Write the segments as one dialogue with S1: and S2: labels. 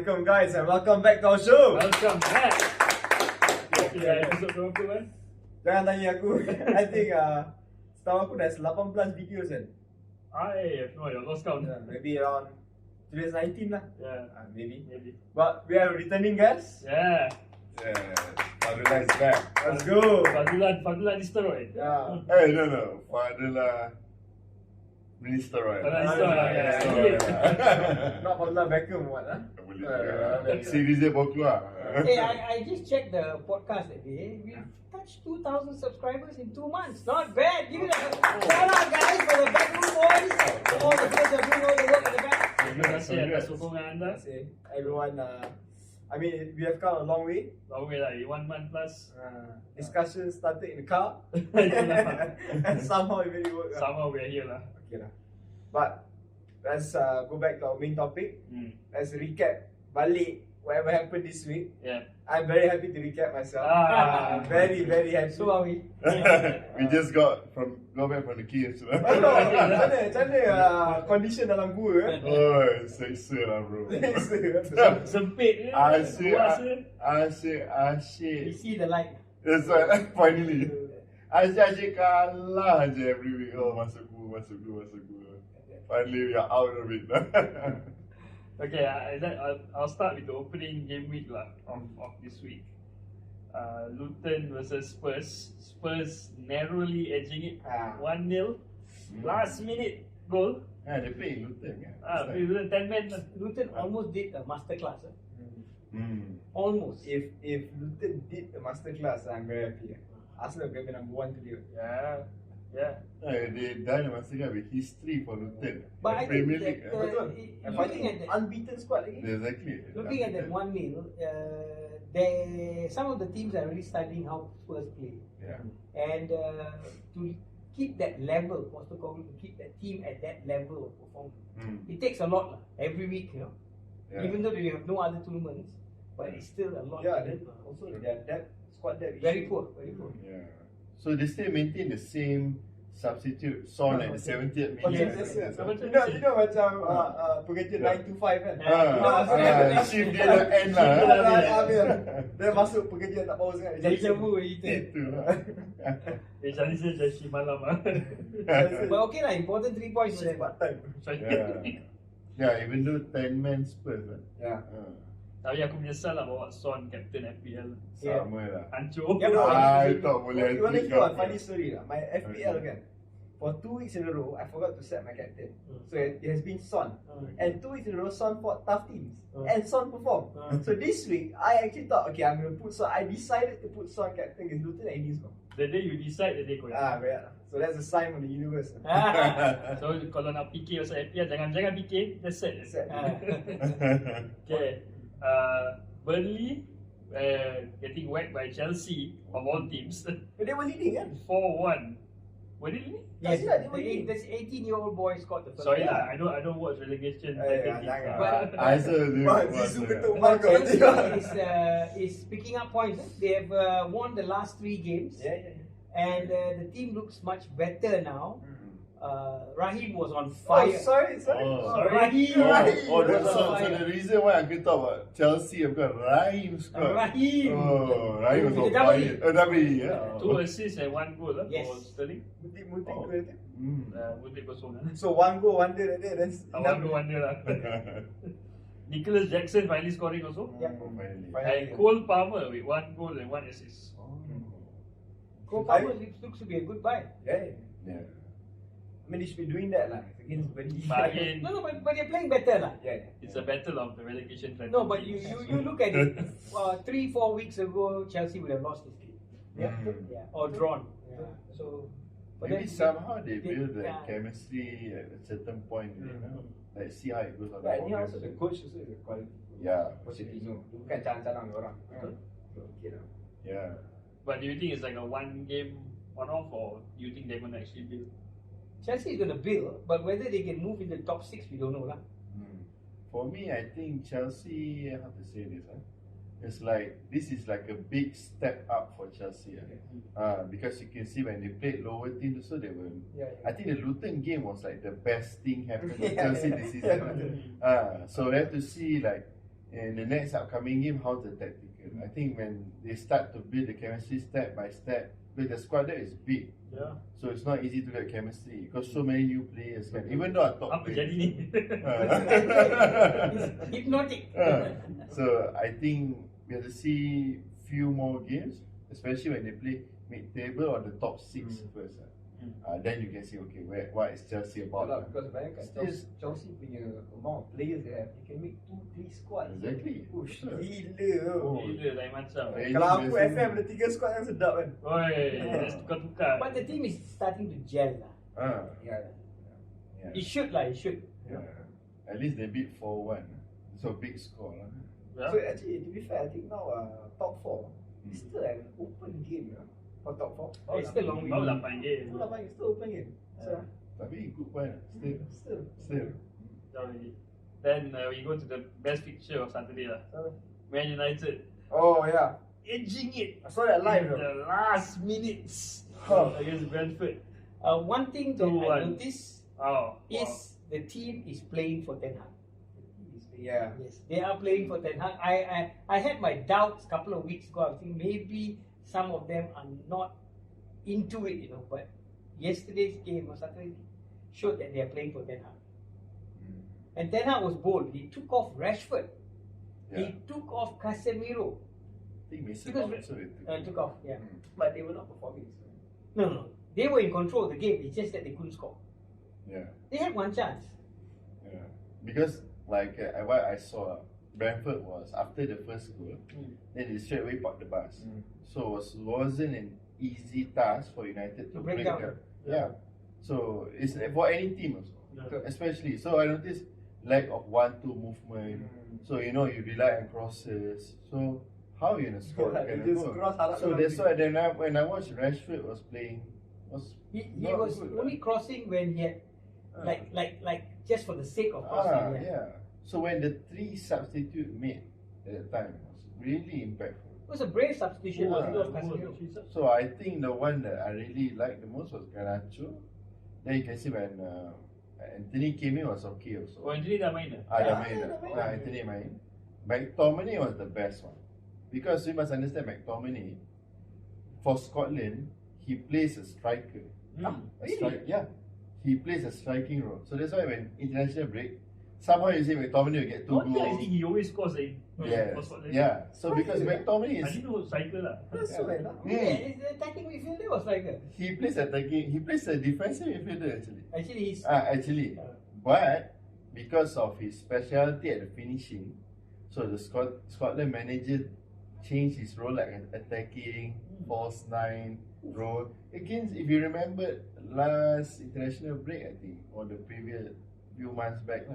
S1: Assalamualaikum guys and welcome back to our show.
S2: Welcome back. Okay, episode berapa kan?
S1: Jangan tanya aku. I think setahu aku dah 18 videos kan.
S2: I have no idea, lost count.
S1: Maybe around 2019 lah.
S2: Yeah,
S1: Maybe.
S2: maybe.
S1: But we are returning guys.
S2: Yeah.
S3: Fadhullah is back.
S1: Let's go.
S2: Fadhullah Nistelrooy.
S1: Yeah.
S3: Hey, no. Fadhullah Nistelrooy.
S1: Not Fadhullah Beckham what lah.
S3: Series dia baru keluar.
S4: Hey, I just checked the podcast that day. We've touched 2,000 subscribers in 2 months. Not bad. Give it a shout out, guys, for the backroom boys. All the guys are doing all the work in the back.
S2: Terima kasih atas sokongan anda.
S1: Everyone, I mean, we have come a long way.
S2: Long way lah, 1 month plus.
S1: Discussion started in the car. And somehow it really worked.
S2: Somehow we are here lah.
S1: Okay lah. But let's go back to our main topic. Let's recap balik whatever happened this week.
S2: Yeah.
S1: I'm very happy to recap myself. Very happy.
S4: So are we.
S3: We just got back from the caves.
S1: Macam mana condition dalam gua
S3: Oh, seksa lah bro.
S2: Sempit je.
S3: Asyik.
S4: We see the light.
S3: That's right, finally. Asyik kalah je every week. Oh, masuk gua. Finally we are out of it.
S2: Okay, I'll start with the opening game week lah of this week. Luton versus Spurs. Spurs narrowly edging it 1-0. Last minute goal.
S3: They play in Luton kan?
S2: Luton 10 men.
S4: Luton almost did a masterclass. Almost.
S1: If Luton did the masterclass, I'm very happy. Arsenal will be number 1 today.
S2: Yeah.
S3: They done a masterclass with history for Luton.
S4: But I think
S3: Premier
S4: that,
S3: League.
S4: looking at that,
S1: unbeaten squad lagi.
S3: Exactly.
S4: looking at that 1-0, some of the teams are really studying how Spurs play.
S3: Yeah.
S4: And to keep that level, to keep that team at that level of performance, it takes a lot every week, you know.
S3: Yeah.
S4: Even though they have no other tournaments, but it's still a lot.
S1: Yeah, then also their squad depth
S4: very poor.
S3: Yeah. So they still maintain the same substitute Son at the 70th minute.
S1: You know macam pekerja 9 to 5 kan.
S3: Shift dia dah end lah.
S1: Dia masuk pekerja tak pause kan.
S4: Jadi cabu kita.
S3: Itu lah.
S2: Jadi saya jadi malam lah.
S4: But okay lah, important 3 points for them.
S3: Yeah, even though 10 man Spurs lah.
S1: Yeah.
S2: Tapi aku menyesal lah bawa Son Captain FPL.
S3: Sama lah.
S2: Hancur.
S3: I tak boleh
S1: You want to
S3: hati
S1: hear a
S3: kau.
S1: funny story lah? My FPL kan, for 2 weeks in a row, I forgot to set my captain. So it has been Son. And 2 weeks in a row, Son fought tough teams. And Son performed. So this week, I actually thought, okay, I'm going to put Son. I decided to put Son captain against Luton and he scored.
S2: The day you decide, the day kau.
S1: Yeah. So that's a sign from the universe.
S2: So kalau nak fikir pasal FPL, jangan fikir, just set.
S1: Set.
S2: Okay. Burnley getting whacked by Chelsea of all teams.
S1: But they were leading kan?
S2: 4-1. Were they leading?
S4: Yes,
S1: That's right,
S4: this 18-year-old boy scored the first.
S2: Sorry
S4: goal.
S2: lah, I don't watch relegation.
S4: But
S3: I also do.
S1: Zizu ketuk
S4: But
S1: bangkau.
S4: Chelsea is picking up points. They have won the last 3 games.
S1: Yeah.
S4: And the team looks much better now. Raheem was on fire.
S1: Sorry.
S4: Raheem.
S3: So the reason why I'm going to talk about Chelsea because Raheem scored.
S4: Raheem.
S3: Raheem was on fire. Double, yeah.
S2: 2 assists and 1 goal
S4: Yes.
S2: for Sterling. Mutik kosong lah.
S1: So 1 goal, 1 day, that's
S2: 1 goal, 1 day lah. Nicholas Jackson finally scoring also.
S1: Yeah.
S2: And Cole Palmer with 1 goal and 1 assist.
S4: Cole Palmer looks to be a good buy.
S1: Yeah. I mean, they should be doing that lah against Burnley.
S4: No, but they're playing better lah.
S1: Yeah.
S2: It's a battle of the relegation threat.
S4: No, but you look at it. 3-4 weeks ago, Chelsea would have lost this game. Yeah. Or drawn. Yeah. So, but
S3: Maybe
S4: then
S3: somehow they build that chemistry at a certain point. You know? Like see how it goes on.
S1: But anyhow, also the coach also is a quality.
S3: Yeah.
S1: Pochettino. Bukan calang-calang orang. So okay lah.
S3: Yeah.
S2: But do you think it's like a 1 game one-off, or do you think they're going to actually build?
S4: Chelsea is going to build, but whether they can move in the top 6, we don't know lah.
S3: For me, I think Chelsea, how to say this? It's like, this is like a big step up for Chelsea. Because you can see when they played lower teams also, they were. I think the Luton game was like the best thing happened to Chelsea this season. So we have to see like in the next upcoming game, how the tactical. I think when they start to build the chemistry step by step, because the squad there is big.
S2: Yeah.
S3: So it's not easy to get chemistry because so many new players kan. Even though our top
S2: Apa jadi ni?
S4: It's hypnotic.
S3: So I think we have to see few more games, especially when they play mid-table or the top 6 first. Then you can see okay, what is Chelsea about?
S1: Because bayangkan Chelsea punya amount of players they have, you can make 2-3 squads.
S3: Exactly.
S1: Push,
S3: Sure.
S1: gila.
S2: Gila lain macam.
S1: Kalau aku FM ada 3 squad yang sedap kan.
S2: Oi, just tukar-tukar.
S4: But the team is starting to gel lah.
S1: Yeah.
S4: It should lah, it should.
S3: At least they beat 4-1. So big score lah.
S2: Yeah.
S1: So actually, to be fair, I think now top 4 is still an open game for top 4.
S4: It's still long way.
S2: Baru 8 game.
S1: It's still open game. So,
S3: Tapi good point lah. Still.
S2: Jauh lagi. Then we go to the best picture of Saturday lah. Man United
S1: oh yeah,
S2: edging it
S1: I saw that live
S2: in
S1: though.
S2: the last minutes against Brentford.
S4: One thing that I
S2: 2-1.
S4: noticed
S2: Oh,
S4: is the team is playing for Ten Hag.
S1: Yeah.
S4: Yes, they are playing for Ten Hag. I had my doubts a couple of weeks ago. I was thinking maybe some of them are not into it, you know. But yesterday's game or Saturday showed that they are playing for Ten Hag. And Ten Hag was bold. He took off Rashford. He took off Casemiro.
S3: I think Mason
S4: Because
S3: also
S4: took off, yeah.
S1: But they were not performing.
S4: No. They were in control of the game. It's just that they couldn't score.
S3: Yeah.
S4: They had one chance.
S3: Yeah. Because like what I saw, Brentford was after the first goal, then they straight away parked the bus. So it wasn't an easy task for United to break down. Yeah. So it's for any team also, especially. So I noticed lack of 1-2 movement. So you rely on crosses. So how you gonna score? So that's why then when I watched Rashford was playing,
S4: He
S3: not
S4: was
S3: good,
S4: only crossing when he had like just for the sake of crossing.
S3: yeah. So when the 3 substitute made at that time was really impactful.
S4: It was a brave substitution.
S3: Yeah.
S4: Of Casemiro.
S3: So I think the one that I really liked the most was Garnacho. Then you can see when Anthony came in was okay also.
S2: Oh, Anthony dah main dah?
S3: Dah main. Anthony main. McTominay was the best one. Because we must understand McTominay, for Scotland, he plays a striker. Yeah. He plays a striking role. So that's why when international break, somehow you see McTominay will get 2
S2: Not
S3: goals.
S2: I think he always scores
S3: Yes. Yeah. So because McTominay
S2: I
S3: is
S2: didn't know striker lah.
S1: That's so right.
S4: His attacking midfielder was like that.
S3: he plays attacking. He plays a defensive midfielder actually.
S4: Actually, he's
S3: But because of his specialty at the finishing, so the Scotland manager changed his role like an attacking false 9 role. Against, if you remember last international break, I think, or the previous few months back,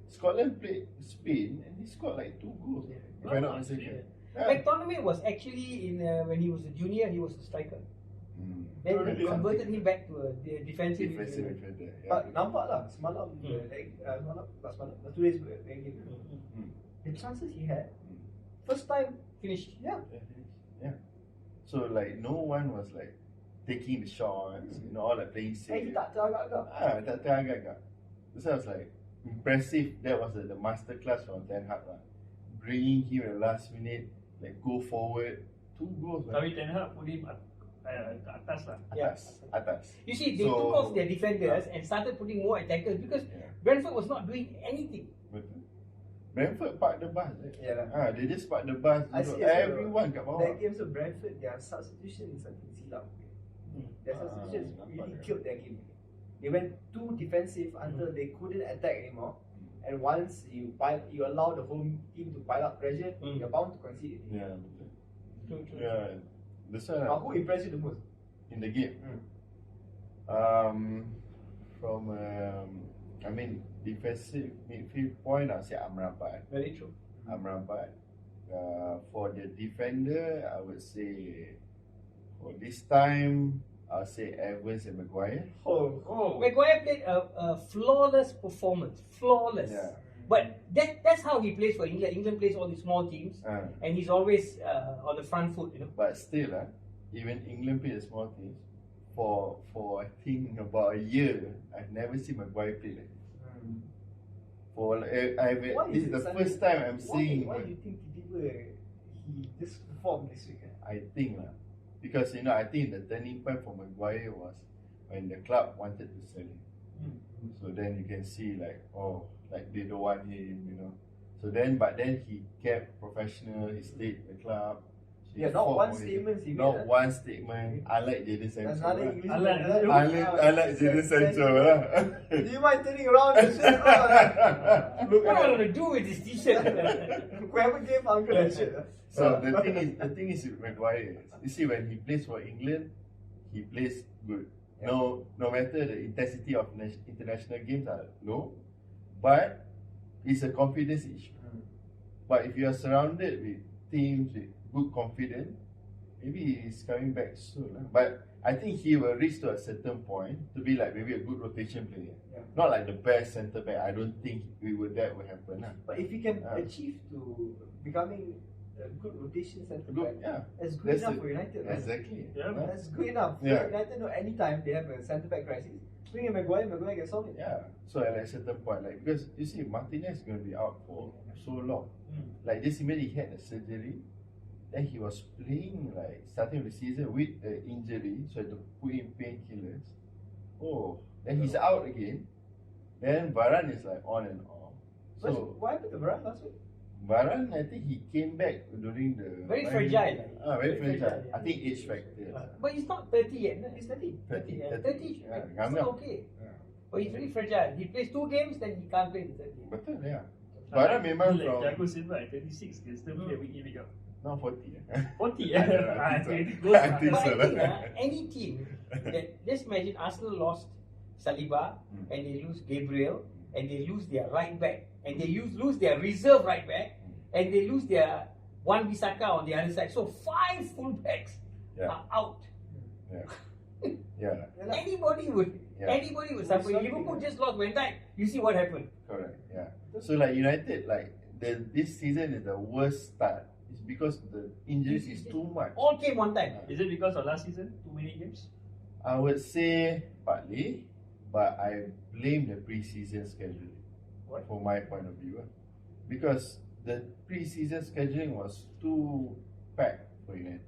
S3: Scotland played Spain and he scored like 2 goals. If I'm not mistaken.
S4: McTominay was actually in when he was a junior, he was a striker. Then they converted him back to a defensive midfielder.
S1: But nampak lah semalam, semalam 2 days ago, the chances he had, first time
S4: finished.
S1: Yeah.
S3: So like no one was like taking the shots, all like playing safe.
S1: He tak teragak-agak.
S3: Tak teragak-agak. So I was like impressive. That was the masterclass from Ten Hag lah. Bringing him at the last minute, like go forward, 2 goals.
S2: Tapi Ten Hag put him ke atas lah.
S3: Atas.
S4: You see, they took off their defenders and started putting more attackers because Brentford was not doing anything.
S3: Betul. Brentford park the bus. They just park the bus.
S1: I see
S3: Everyone kat bawah.
S1: That game so Brentford, their substitution is something silap. Their substitutions really killed their game. They went too defensive until they couldn't attack anymore. And once you allow the home team to pile up pressure, you're bound to concede.
S3: Yeah.
S4: True.
S3: Yeah. That's why.
S1: Now, who impressed you the most
S3: in the game? From defensive midfield point, I'll say Amrabat.
S4: Very true.
S3: Amrabat. For the defender, I would say for this time, I'll say Evans and Maguire.
S4: Maguire played a flawless performance. Flawless.
S3: Yeah.
S4: But that's how he plays for England. England plays all these small teams, and he's always on the front foot,
S3: But still, even England play the small teams. For I think about a year, I've never seen Maguire play like this. For this is the
S1: Sunday?
S3: first time I'm seeing.
S1: Why do you think he just performed this week?
S3: I think because I think the turning point for Maguire was when the club wanted to sell him. So then you can see like they don't want him. So then, but then he kept professional. He stayed in the club.
S1: Yeah, not one statement.
S3: Not one statement. I like Jadon Sancho.
S2: I
S3: like Jadon Sancho.
S1: Do you mind turning around and say,
S4: Look what I'm gonna do with this t-shirt?
S1: whoever gave Uncle that shirt?
S3: So the thing is with Maguire. You see, when he plays for England, he plays good. No matter the intensity of international games are low, but it's a confidence issue. But if you are surrounded with teams with good confidence, maybe he's coming back soon. But I think he will reach to a certain point to be like maybe a good rotation player. Not like the best centre back. I don't think that will happen.
S1: But if he can achieve to becoming a good rotation centre back, that's good enough for United.
S3: Exactly.
S1: That's good enough. United know anytime they have a centre back crisis, bring in Maguire can solve it.
S3: So at a certain point, because you see, Martinez is going to be out for so long. Like just imagine he had a surgery, then he was playing starting of the season with an injury, so had to put in painkillers. Then he's out again. Then Varane is on and off. So
S1: what happened to Varane last week?
S3: Varane, I think he came back during the
S4: very fragile.
S3: Very fragile. I think age factor.
S4: But he's not 30 yet.
S1: He's 30.
S4: 30. It's okay. But he's very fragile. He plays 2 games, then he can't play the third game.
S3: Betul, Varane memang from
S2: Thiago Silva at 36 can still play week in week out.
S3: No, 40.
S2: 40.
S3: I think so.
S4: But I think any team that, just imagine Arsenal lost Saliba and they lose Gabriel and they lose their right back and they lose their reserve right back and they lose their Wan-Bissaka on the other side. So 5 full backs are out. Anybody would suffer. Liverpool just lost Van Dijk. You see what happened.
S3: Correct. So United, this season is the worst start. It's because the injuries is too much.
S4: All came one time.
S2: Is it because of last season? Too many games?
S3: I would say partly, but I blame the pre-season scheduling. From my point of view, because the pre-season scheduling was too packed for United.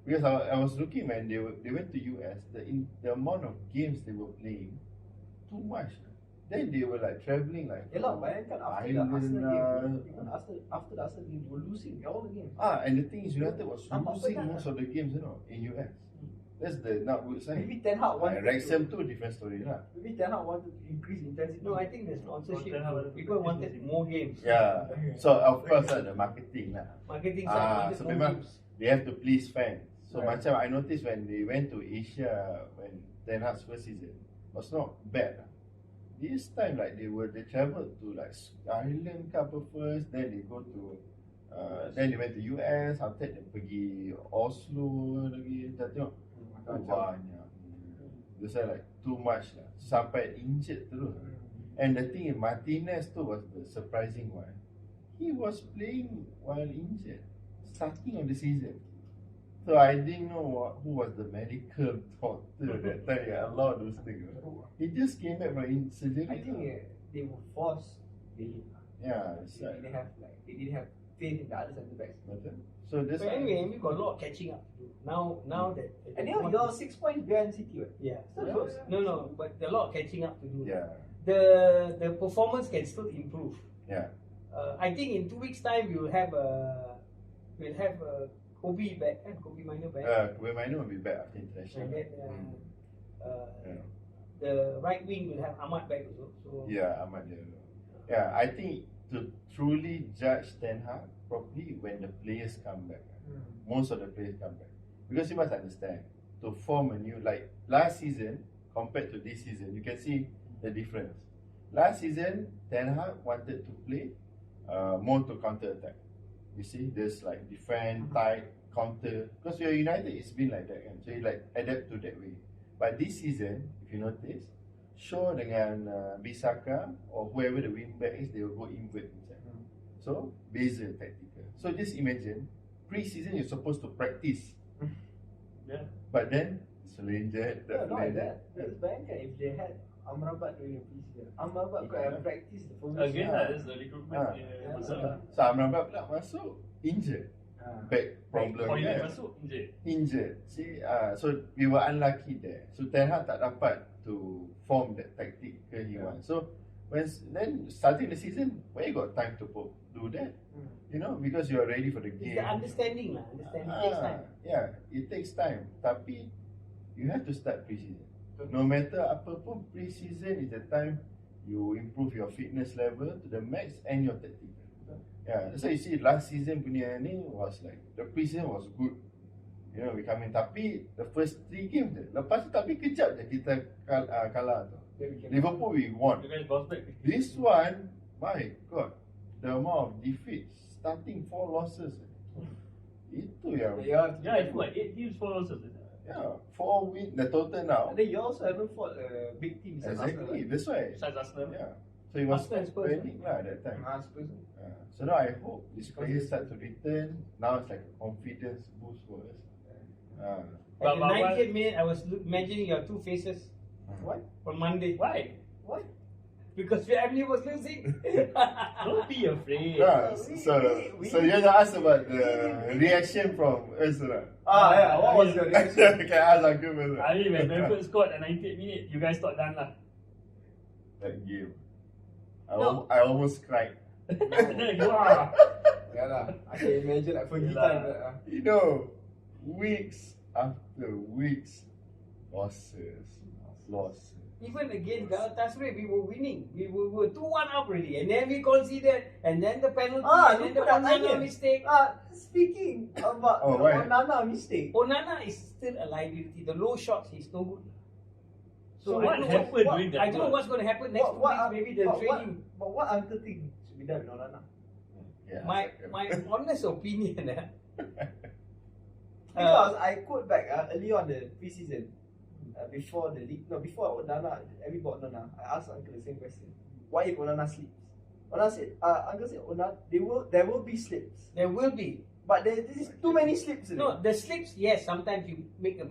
S3: Because I was looking when they went to US, the amount of games they were playing, too much. Then they were traveling
S1: bayangkan after the Arsenal game, after the Arsenal game, they were losing all the games.
S3: And the thing is, United was losing most of the games, in US. That's the not good sign.
S1: Maybe Ten Hag wanted
S3: Wrexham too, different story
S1: Maybe Ten Hag wanted to increase intensity.
S4: No, I think there's sponsorship. People wanted more games.
S3: So of course the marketing
S4: Marketing
S3: so memang they have to please fans. So macam I noticed when they went to Asia when Ten Hag's first season was not bad. This time they travelled to Ireland couple first, then they go to then they went to US, after that they pergi Oslo lagi. Kita tengok banyak. That's too much sampai injured terus. And the thing is, Martinez too was the surprising one. He was playing while injured, starting of the season. So I didn't know who was the medical doctor that time. A lot of those things. He just came back from surgery.
S1: I think they were forced. They didn't have faith in the other centre backs.
S3: So that's
S4: anyway, we got a lot of catching up to do. Now that
S1: and you're 6 points behind City.
S4: Still close. No, but there's a lot of catching up to do. The performance can still improve. I think in 2 weeks' time we'll have Kobe back and Kobe Minor back.
S3: Kobe Minor will be back after international.
S4: And then the right wing will have Ahmad back also. So
S3: Ahmad. I think to truly judge Ten Hag properly when the players come back. Most of the players come back. Because you must understand, to form a new, last season compared to this season, you can see the difference. Last season, Ten Hag wanted to play more to counter attack. You see, there's defend, tight, counter. Because you're United, it's been like that. So you adapt to that way. But this season, if you notice, Shaw dengan Bissaka or whoever the wing back is, they will go inward inside. So, beza tactical. So just imagine, pre-season you're supposed to practice. But then, selenjat,
S1: not like that. Bayangkan if they had Amrabat during the preseason. Amrabat could have practiced the formation.
S2: Again lah, that's the recruitment masalah.
S3: So Amrabat pula masuk injured. Back problem
S2: Toilet
S3: kan.
S2: masuk injured.
S3: Injured. See, so we were unlucky there. So Ten Hag tak dapat to form that tactic he want. So then starting the season, where you got time to do that? You know, because you are ready for the game.
S4: It's the understanding lah. Understanding takes time.
S3: Yeah, it takes time. Tapi you have to start pre-season. No matter apa pun, pre-season is the time you improve your fitness level to the max and your tactical. Yeah, that's why you see last season punya ni was like the pre-season was good. You know, we coming, tapi the first 3 games je. Lepas tu tapi kejap je kita kalah tu. Liverpool we won.
S2: You guys bounce back.
S3: This one, my God, the amount of defeats, starting 4 losses. Itu yang
S2: Yeah, it's what 8 teams, 4 losses.
S3: yeah, 4 wins the total now.
S1: And then you also haven't fought a big team.
S3: Exactly, that's why.
S2: Besides Arsenal.
S3: Yeah, so it was
S4: Arsenal and Spurs,
S3: panic lah that time.
S1: Spurs.
S3: So now I hope these players start to return. Now it's like a confidence boost for us.
S4: At the 90th minute, I was imagining your two faces.
S1: What?
S4: On Monday.
S2: Why?
S1: What?
S4: Because family was losing.
S2: Don't be afraid.
S3: Yeah, so you have to ask about the reaction from us lah.
S1: Yeah, what was your reaction?
S3: Can ask Uncle first.
S2: I mean, when Brentford scored at 90th minute, you guys thought done lah.
S3: That game,
S2: No.
S3: I almost cried.
S2: You are.
S1: Yeah lah, I can imagine like Fergie time.
S3: You know, weeks after weeks, losses.
S4: Even against Galatasaray, we were winning. We were 2-1 up already. And then we conceded. And then the penalty. And then the Onana mistake.
S1: Speaking about the
S3: why?
S1: Onana mistake.
S4: Onana is still a liability. The low shots, he's no good.
S2: So what happened during that?
S4: I don't know what's going to happen next 2 weeks. Maybe the training.
S1: But what Uncle think should be done with Onana?
S3: Yeah,
S4: My honest opinion.
S1: Because I quote back early on the preseason, before the league, before Onana, everybody Onana, I asked Uncle the same question. What if Onana sleeps? Onana said, Uncle said, there will be slips.
S4: There will be.
S1: But there is too many slips.
S4: No, the slips, yes, sometimes you make a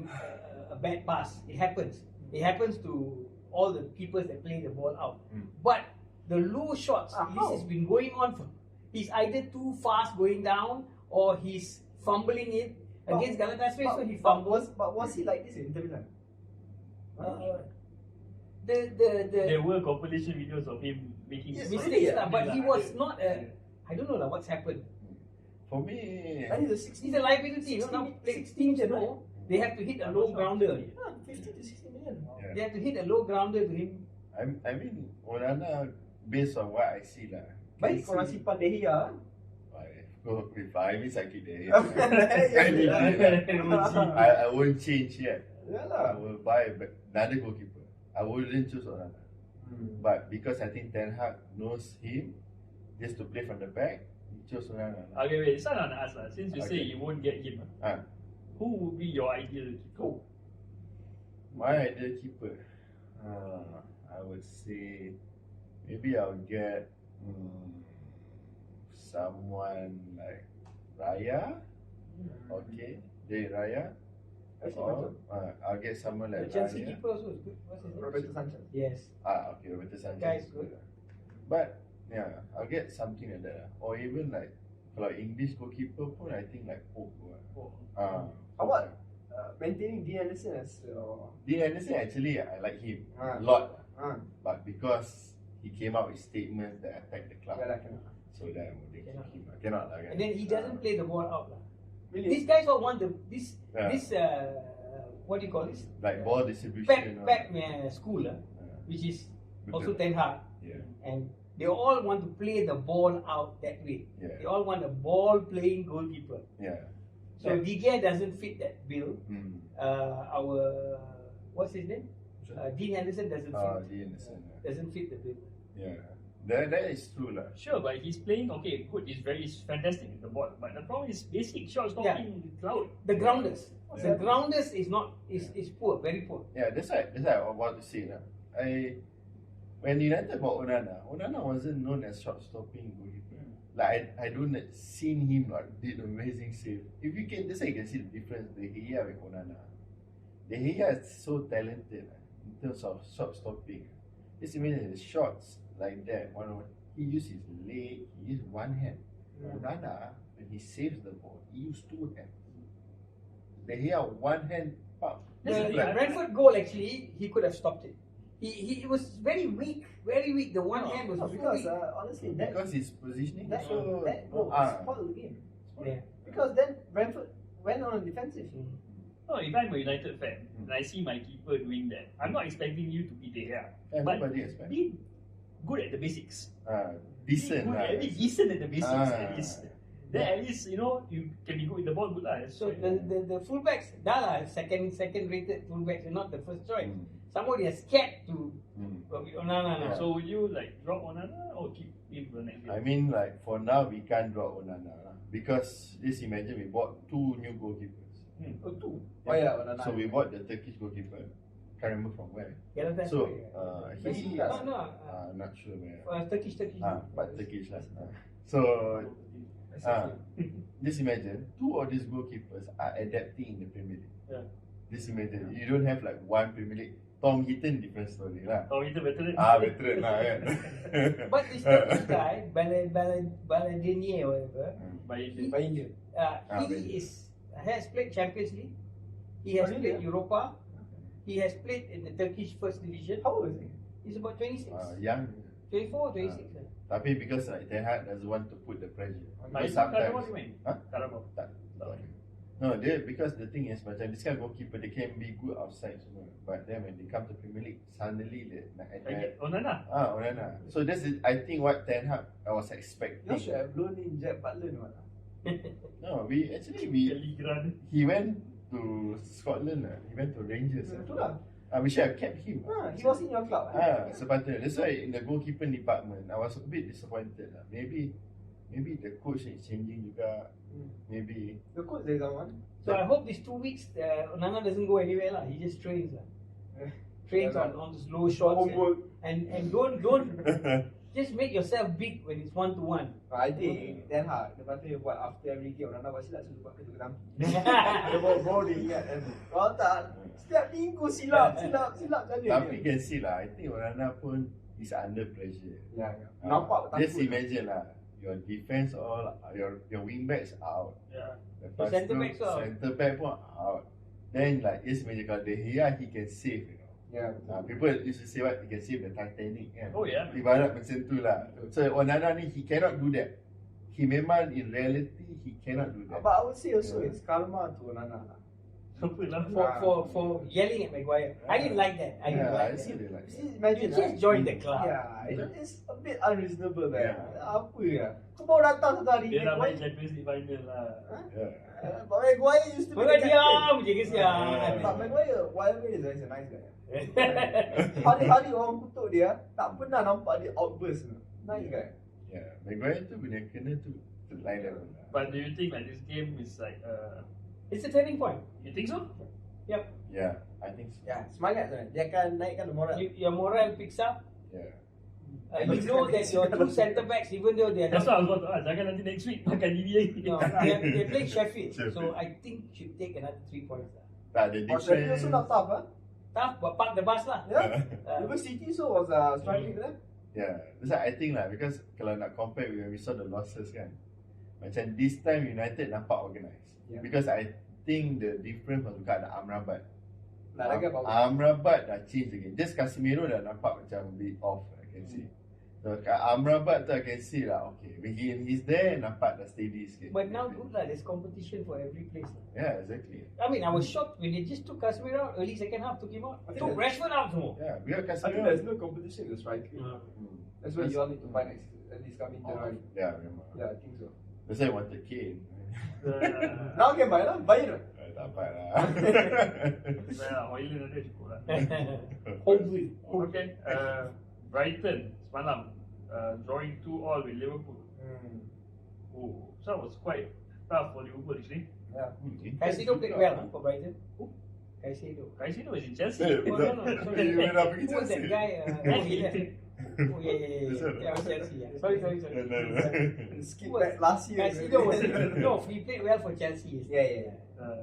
S4: bad pass. It happens. It happens to all the keepers that play the ball out. But the low shots, this has been going on for. He's either too fast going down or he's fumbling it against Galatasaray, so he fumbles.
S1: But was he like this in Inter Milan?
S2: There were compilation videos of him making
S4: mistakes, but he was not a. I don't know what's happened.
S3: For me,
S4: He's a liability. Now 16 know they have to hit a low grounder.
S1: 50 to 60 million.
S3: yeah.
S4: They have to hit a low grounder to him.
S3: I mean, Onana, based on what I see lah.
S1: Baik korang simpan De Gea.
S3: If I mean sakit there,
S1: Yeah.
S3: I won't change yet.
S1: Yeah
S3: I
S1: lah.
S3: will buy another goalkeeper. I wouldn't choose Onana. But because I think Ten Hag knows him, just to play from the back, he chose Onana.
S2: Okay, wait, this one I want to ask lah. Since you say
S3: Okay.
S2: you won't get him, who would be your ideal keeper?
S3: My ideal keeper, I would say maybe I'll get someone like Raya. Okay, Raya. Or I'll get someone
S4: The
S3: like
S4: Chelsea
S3: Raya.
S4: keeper also is good. What's his name?
S1: Roberto Sanchez.
S4: Yes.
S3: Okay, Roberto Sanchez.
S4: Guy is good.
S3: But yeah, I'll get something like that. Or even like kalau English goalkeeper pun, I think like Pope.
S1: How about maintaining Dean Anderson as
S3: Dean Anderson, actually I like him a lot. But because he came out with statements that attack the club, so then they keep him. Cannot lah.
S4: And then he doesn't play the ball out.
S1: Really?
S4: These guys all want this
S3: Yeah.
S4: what do you call this?
S3: Like ball distribution.
S4: Pep school, which is also Ten Hag.
S3: Yeah.
S4: And they all want to play the ball out that way.
S3: Yeah.
S4: They all want a ball playing goalkeeper.
S3: Yeah.
S4: So Jika doesn't fit that bill. Our what's his name? Dean Henderson doesn't fit.
S3: Dean Anderson.
S4: Doesn't fit the bill.
S3: Yeah. That is true lah.
S2: Sure, but he's playing okay, good. He's fantastic with the ball. But the problem is basic shot stopping cloud.
S4: The grounders.
S3: Yeah.
S4: The grounders is poor, very poor.
S3: Yeah, that's why I want to say lah. When United bought Onana wasn't known as shot stopping goalkeeper. Like I don't seen him did amazing save. If you can, that's why you can see the difference De Gea with Onana. De Gea is so talented in terms of shot stopping. Just imagine the shots like that. He used his leg, he used one hand. Onana, when he saves the ball, he used two hands. The here one hand pump.
S4: The Brentford goal actually, he could have stopped it. He was very weak, very weak. The one hand was
S1: because
S4: weak.
S1: honestly,
S3: Because his positioning.
S1: that goal spoiled the game.
S4: Yeah.
S1: Because then Brentford went on a defensive.
S2: No, if I'm a United fan and I see my keeper doing that, I'm not expecting you to be there. But
S3: Nobody expects.
S2: be good at the basics.
S3: Decent.
S2: At least decent at the basics. At least. Then at least you can be good with the ball. Good lah.
S4: So the fullbacks, second rated fullbacks, are not the first choice. Somebody is scared to Onana.
S2: So will you drop Onana or keep him for the next game?
S3: I mean, for now we can't drop Onana because just imagine we bought 2 new goalkeepers.
S1: Two. Oh yeah, Onana.
S3: So we bought the Turkish goalkeeper. Can't remember from where. So he not sure where.
S4: Turkish.
S3: But Turkish lah. So just imagine 2 of these goalkeepers are adapting in the Premier League.
S2: Yeah.
S3: Just imagine you don't have one Premier League. Tom Heaton different story lah.
S2: Tom Heaton veteran.
S3: Veteran lah kan.
S4: But this Turkish guy, Baladinier or whatever,
S1: Bayindir.
S4: he has played Champions League. He has played Europa. He has played in the Turkish First Division.
S1: How old is he?
S4: He's about 26.
S3: Young.
S4: 24, 26.
S3: Tapi because Ten Hag doesn't want to put the pressure. Because
S2: Karabau dia main? Karabau.
S3: Tak. No, because the thing is macam this kind of goalkeeper they can be good outside semua, but then when they come to Premier League suddenly they nak attack.
S2: Onana.
S3: Onana. So that's I think what Ten Hag I was expecting.
S1: You should have blown in Jack Butler no.
S3: No, he went to Scotland lah. He went to Rangers.
S1: Itulah.
S3: We should have kept him.
S1: He was in your club.
S3: Sepatutnya. That's why in the goalkeeper department I was a bit disappointed lah. Maybe the coach is changing juga. Maybe
S1: the coach there someone.
S4: So I hope these 2 weeks Onana doesn't go anywhere lah. He just trains lah. Trains on slow shots and don't just make yourself big when it's 1-to-1.
S1: I think Ten Hag dia pasti buat after every game Onana pasti nak suruh buat kerja ketampi. Dia bawa dia ingat kan. Kalau tak setiap minggu silap saja.
S3: Tapi can see lah, I think Onana pun is under pressure.
S1: Ya. Nampak takut.
S3: Just imagine lah, your defense all, your wing backs out.
S2: Yeah.
S3: Lepas
S4: Center
S3: tu,
S4: backs out.
S3: Center back pun out. Then just imagine kalau he can save.
S1: Yeah.
S3: People used to say what he can save the Titanic kan.
S2: Oh yeah.
S3: Ibarat macam tu lah. So Onana ni he cannot do that. He memang in reality he cannot do that.
S1: But I would say also it's karma to Onana lah.
S4: For yelling at Maguire. I didn't like that. I didn't like that.
S1: Imagine
S4: you just joined the club.
S1: Yeah, it's a bit unreasonable there. Apa ya? Kau baru datang satu hari.
S2: Dia dah main Champions League final lah.
S1: But Maguire used to be
S4: the diam je kesian.
S1: But Maguire, whatever it is, he's a nice guy. Hari-hari orang kutuk dia, tak pernah nampak dia outburst. Nice guy.
S3: Yeah, Maguire tu bila kena tu lain level.
S2: But do you think this game is
S4: it's a turning point?
S2: You think so?
S4: Yep.
S3: Yeah, I think so.
S1: Yeah, semangat tu. Dia akan naikkan moral.
S4: Your moral picks up.
S3: Yeah.
S4: You know that your 2 centre backs, even though they are
S2: that's what I was about to ask. Jangan nanti next week makan diri lagi.
S4: No, they play Sheffield, so I think should take another 3 points lah.
S3: Tak ada difference.
S1: Sheffield also not tough,
S4: Tough, but park the bus lah.
S1: Yeah. Even City so was struggling there.
S3: Yeah, that's why I think lah, because kalau nak compare when we saw the losses kan, macam this time United nampak organised. Yeah. Because I think the difference was dekat ada Amrabat. Amrabat dah change again. Just Casemiro dah nampak macam bit off, I can see. So kat Amrabat tu I can see lah, okay, when he's there nampak dah steady sikit.
S4: But now good lah, there's competition for every place lah.
S3: Yeah, exactly.
S4: I mean, I was shocked when they just took Casemiro out, early second half, took him out. Took Rashford out semua.
S3: Yeah, we have
S1: I think
S3: Casemiro.
S1: there's no competition in the striker. That's why you all need to find at least coming January.
S3: Yeah, memang.
S1: Yeah, I think so.
S3: That's why I wanted Kane.
S1: Now can buy lah, buy it.
S3: Tak dapat lah.
S2: Hoyland ada cukup lah.
S4: Hopefully.
S2: Okay, Brighton semalam drawing 2-2 with Liverpool. So that was quite tough for Liverpool actually.
S1: Yeah.
S4: Caicedo played well for Brighton. Caicedo
S2: is in Chelsea.
S3: You went up
S4: Who was that guy? Oh yeah. That was Chelsea. Yeah. Sorry.
S1: Skip back last year.
S4: Casino was no. He played well for Chelsea.
S1: Yeah.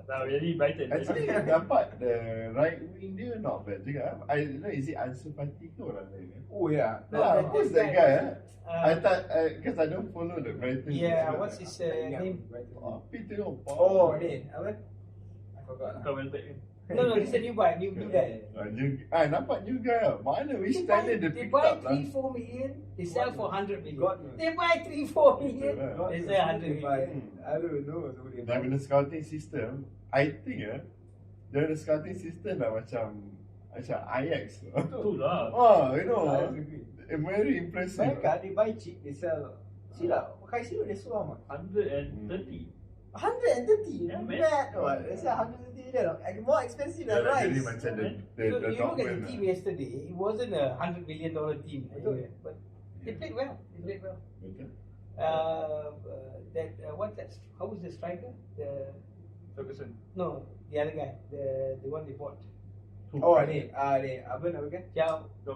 S2: Now really Brighton.
S3: Actually, dapat the right wing dia not bad juga. I don't know, is it Ansu Fati ke orang lain?
S1: Oh yeah.
S3: Who's that guy? I thought, because I don't follow the Brighton.
S4: Yeah, what's his name?
S3: Peter.
S1: Oh, ni apa? I forgot.
S2: Commented.
S4: No, this is a new guy. New guy.
S3: Nampak new guy. Mana which talent dia
S4: They
S3: pick
S4: buy
S3: up lah.
S4: 3-4 million. They sell for 100 million.
S1: God.
S4: They buy 3-4 million. They sell 100 million.
S1: I don't know.
S3: Dia punya scouting system, I think dia punya scouting system dah macam Ajax.
S2: Betul lah.
S3: You know, very impressive.
S1: Mereka they buy cheap, they sell. Sila, Kaisiro they sold how much?
S2: 130.
S1: 130.
S2: Yeah, man.
S1: Mad. They sell 130 there. More expensive than rice.
S3: Jadi macam
S4: So you look at the team yesterday, it wasn't a $100 million team, but they played well.
S3: Betul.
S4: What's that? How was the striker?
S2: Ferguson.
S4: No, the other guy, the one they bought.
S1: Oh, ni apa nama kan?
S4: João
S2: João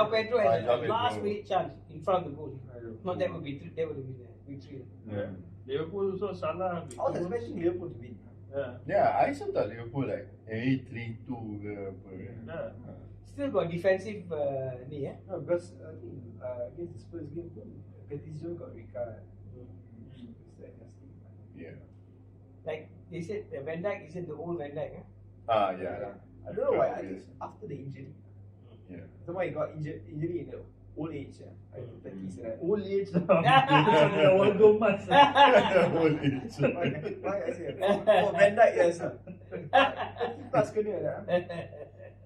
S4: Pedro had
S3: João
S4: a
S3: Pedro.
S4: last minute chance in front of the goal. Not that would be that would have been a victory.
S3: Yeah.
S2: Liverpool also Salah.
S1: I was expecting Liverpool to win.
S3: Yeah, I also thought Liverpool like 3-2 ke apa.
S2: Yeah.
S4: Still got defensive ni
S1: No, because I think against the Spurs game pun Curtis Jones got red card.
S3: Yeah.
S4: Like they said, Van Dijk isn't the old Van Dijk.
S3: Yeah.
S1: I don't know why. I think after the injury.
S3: Yeah.
S1: Somebody got injury in the old age. I think 30s, right?
S2: Old age lah. Old gold mas.
S3: Old age.
S1: Why I say for Van Dijk, yes. 30 plus kena dah.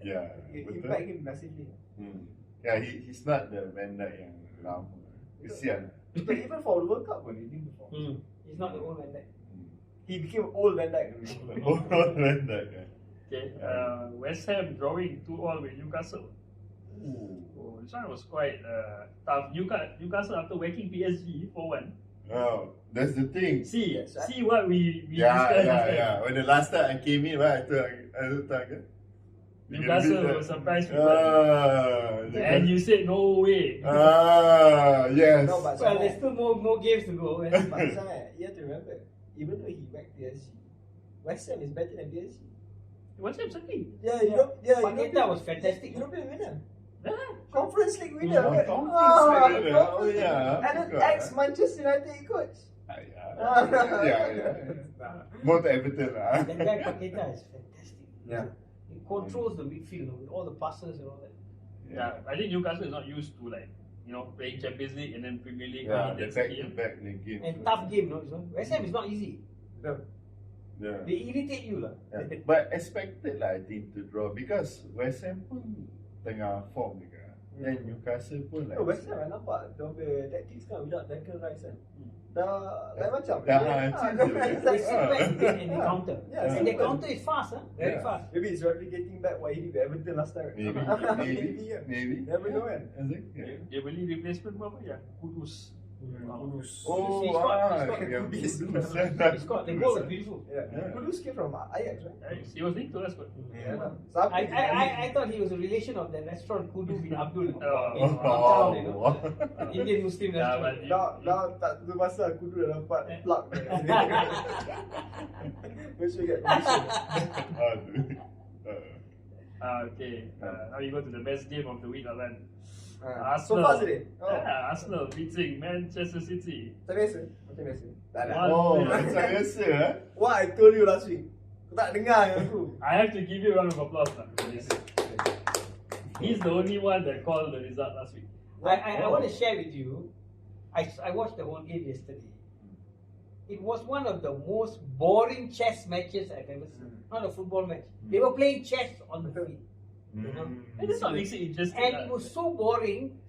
S3: Yeah.
S1: Impact him massively.
S3: Yeah, he's not the Van Dijk yang lama. Kesian.
S1: But even for the World Cup pun, he didn't perform.
S4: He's not the old Van Dijk.
S1: He became old Van Dijk.
S3: Old Van Dijk.
S2: Okay, West Ham drawing 2-2 with Newcastle. Oh, this one was quite tough. Newcastle after whacking PSG 4-1.
S3: Oh, that's the thing.
S2: See what we discussed.
S3: Yeah. When the last time I came in, right, I thought,
S2: Newcastle was surprised people. And
S3: you
S2: you said no way.
S3: yes.
S1: No, but
S4: Well, there's still more games to go.
S1: but you have to remember, even though he whacked PSG, West Ham is better than PSG.
S2: What's up, something?
S1: Yeah,
S4: Paqueta was fantastic.
S1: European winner.
S2: Yeah.
S1: Conference League winner.
S3: Conference League winner. Oh, yeah.
S1: And an ex-Manchester United coach.
S3: Yeah. More to Everton lah.
S4: That guy Paqueta is fantastic.
S1: Yeah.
S4: He controls the midfield with all the passes and all that.
S2: Yeah, I think Newcastle is not used to playing Champions League and then Premier League.
S3: Yeah, the
S2: That's
S3: back
S2: the
S3: to
S2: game.
S3: back the game.
S4: And tough game, no? West Ham is not easy.
S3: Yeah.
S4: They irritate you lah.
S3: Yeah. But expected lah I think to draw because West Ham pun tengah form juga. And Newcastle pun like.
S1: No, West Ham I nampak dia punya tactics kan without Declan Rice kan. Dah lain macam.
S4: They sit back and they counter.
S1: Yeah,
S4: And their
S1: simple.
S4: counter is fast, very fast.
S1: Maybe it's replicating back what he did with Everton last time.
S3: Maybe.
S1: Never know kan.
S3: Yeah.
S2: Dia beli replacement apa ya? Kudus.
S3: Oh,
S4: He's got
S3: yang
S1: Kudus.
S4: He's got the goal is beautiful.
S1: Yeah. Kudus came from Ajax, right?
S2: He was linked to us, but
S1: Yeah.
S4: I thought he was a relation of the restaurant Kudu bin Abdul in
S2: Oh.
S4: town, you know. Indian Muslim
S2: Yeah,
S4: restaurant.
S1: Dah tak tentu pasal Kudu dah dapat plug. Make sure you get permission.
S2: okay. Now we go to the best game of the week, Alan.
S1: So far today.
S2: Yeah, Arsenal beating Manchester City.
S1: Macam biasa. Tak ada.
S3: Oh, macam biasa eh?
S1: What I told you last week. Kau tak dengar dengan aku.
S2: I have to give you a round of applause now. He's the only one that called the result last week.
S4: I want to share with you. I watched the whole game yesterday. It was one of the most boring chess matches I've ever seen. Not a football match. They were playing chess on the field. You know?
S2: And that's what makes it interesting.
S4: And it was so boring.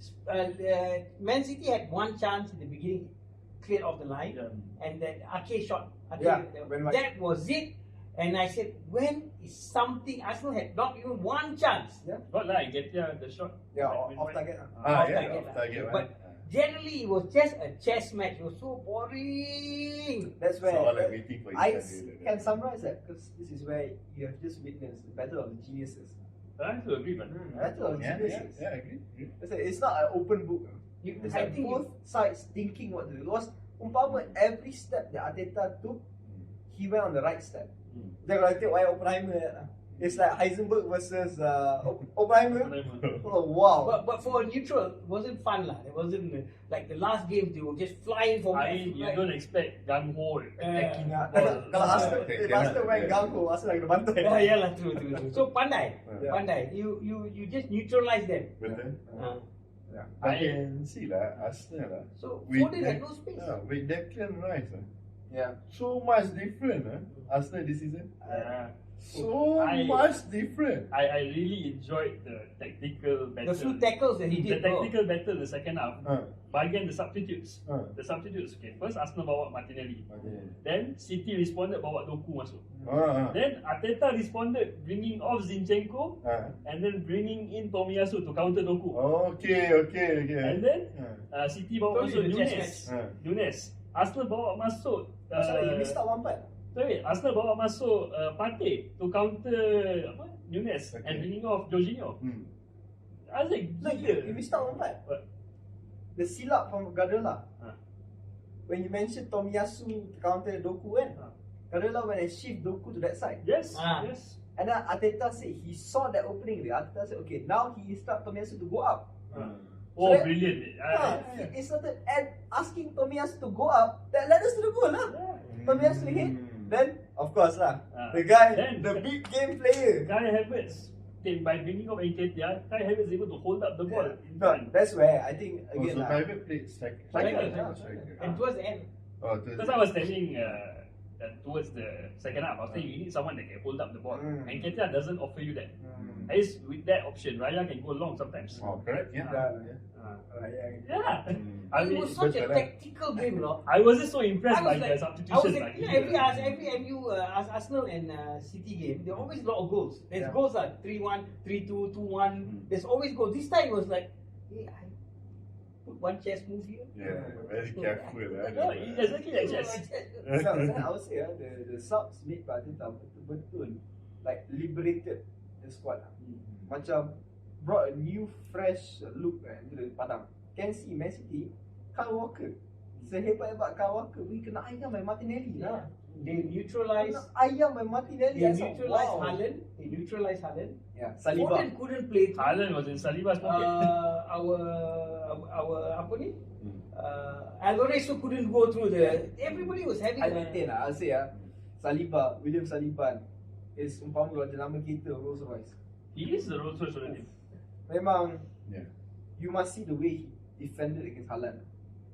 S4: Man City had one chance in the beginning, cleared off the line, and then Ake shot. That was it. And I said, when is something? Arsenal had not even one chance.
S2: Got lah, get the shot.
S1: Yeah, off target.
S3: Off target.
S4: But generally, it was just a chess match. It was so boring.
S1: That's where
S3: So all like waiting for each
S1: I
S3: other.
S1: can summarize that because this is where you have just witnessed the battle of the geniuses.
S2: I have to agree, man.
S1: That's what I was serious.
S3: I agree.
S1: It's not an open book. It's
S4: I
S1: like
S4: think
S1: both sides thinking what to do. It was umpama every step that Arteta took, he went on the right step. Then kalau tengok Oppenheimer, it's like Heisenberg versus Oppenheimer. Oh wow!
S4: But for a neutral, it wasn't fun lah. It wasn't like the last game they were just flying from.
S2: I mean, you don't expect gung ho attacking
S1: Kalau
S2: football.
S1: Arsenal main ganggu, Arsenal nak kena bantai.
S4: Yeah lah, true. So pandai. You just neutralize them.
S3: Betul.
S1: Yeah.
S3: I can see lah, Arsenal lah.
S4: So
S3: With
S4: Foden had no space.
S3: With Declan Rice
S1: Yeah.
S3: so much different Arsenal this season. So
S2: I-
S3: much different.
S2: I really enjoyed the tactical battle.
S4: The few tackles that he
S2: The
S4: did. bro.
S2: tactical battle the second half. But again, the substitutes.
S3: Uh.
S2: The substitutes. Okay, first Arsenal bawa Martinelli.
S3: Okay.
S2: Then City responded bawa Doku masuk.
S3: Ah.
S2: Then Arteta responded bringing off Zinchenko and then bringing in Tomiyasu to counter Doku.
S3: Okay.
S2: And then City bawa
S4: Told you
S2: masuk
S4: the chess
S2: Nunes.
S3: match.
S2: Nunes. Arsenal bawa masuk.
S1: Sorry, you missed out one part.
S2: Sorry, Arsenal bawa masuk Partey to counter Nunes and
S3: Okay.
S2: bringing off Jorginho. I was like,
S1: No, you missed out one part.
S2: What?
S1: The silap from Guardiola.
S2: Huh.
S1: When you mentioned Tomiyasu to counter Doku kan, Guardiola went and shift Doku to that side.
S2: Yes,
S4: Ah.
S2: yes.
S1: And then Arteta said he saw that opening. Arteta said, okay, now he instruct Tomiyasu to go up.
S2: Oh,
S1: that-
S2: brilliant.
S1: He started asking Tomiyasu to go up. That led us to the goal lah. Tomiyasu hit. Then, of course lah, the guy,
S2: Then-
S1: the big game player.
S2: Kai Havertz, by bringing up Nketiah, Kai Havertz is able to hold up the ball. in
S1: No,
S2: front.
S1: that's where I think again
S3: Also
S1: lah.
S3: private played striker.
S2: Striker.
S4: And towards the end,
S2: Because I was telling towards the second half, I was saying you need someone that can hold up the ball. Nketiah doesn't offer you that. At least with that option, Raya can go long sometimes.
S3: Correct. Yeah.
S2: Yeah. I
S4: it
S2: mean,
S4: was such a
S3: betul,
S4: tactical game, you know.
S2: I wasn't so impressed
S4: I
S2: by
S4: was
S2: the
S4: like,
S2: substitution.
S4: every Arsenal and City game, there are always a lot of goals. There's goals like 3-1, 3-2, 2-1. There's always goals. This time it was like, hey, I put one chess move here.
S3: Yeah, very careful.
S2: No, exactly like chess.
S1: I would say the subs made by Arteta betul-betul like liberated the squad. Macam brought a new fresh look to the padang. Can see Man City, Kyle Walker. Sehebat-hebat Kyle Walker, we kena ayam by Martinelli lah.
S4: They neutralized.
S1: Kena ayam by Martinelli.
S4: They
S1: I thought,
S4: neutralized
S1: wow.
S4: Haaland. They neutralized Haaland.
S1: Yeah, Saliba.
S4: Foden couldn't play through.
S2: Haaland was in Saliba's pocket.
S4: Our apa ni? Alvarez couldn't go through the. Everybody was having.
S1: I maintain lah, I'll say Saliba, William Saliban is umpama kalau ada nama kita Rolls Royce.
S2: He is the Rolls Royce already.
S1: Memang
S3: Yeah.
S1: you must see the way he defended against Haaland.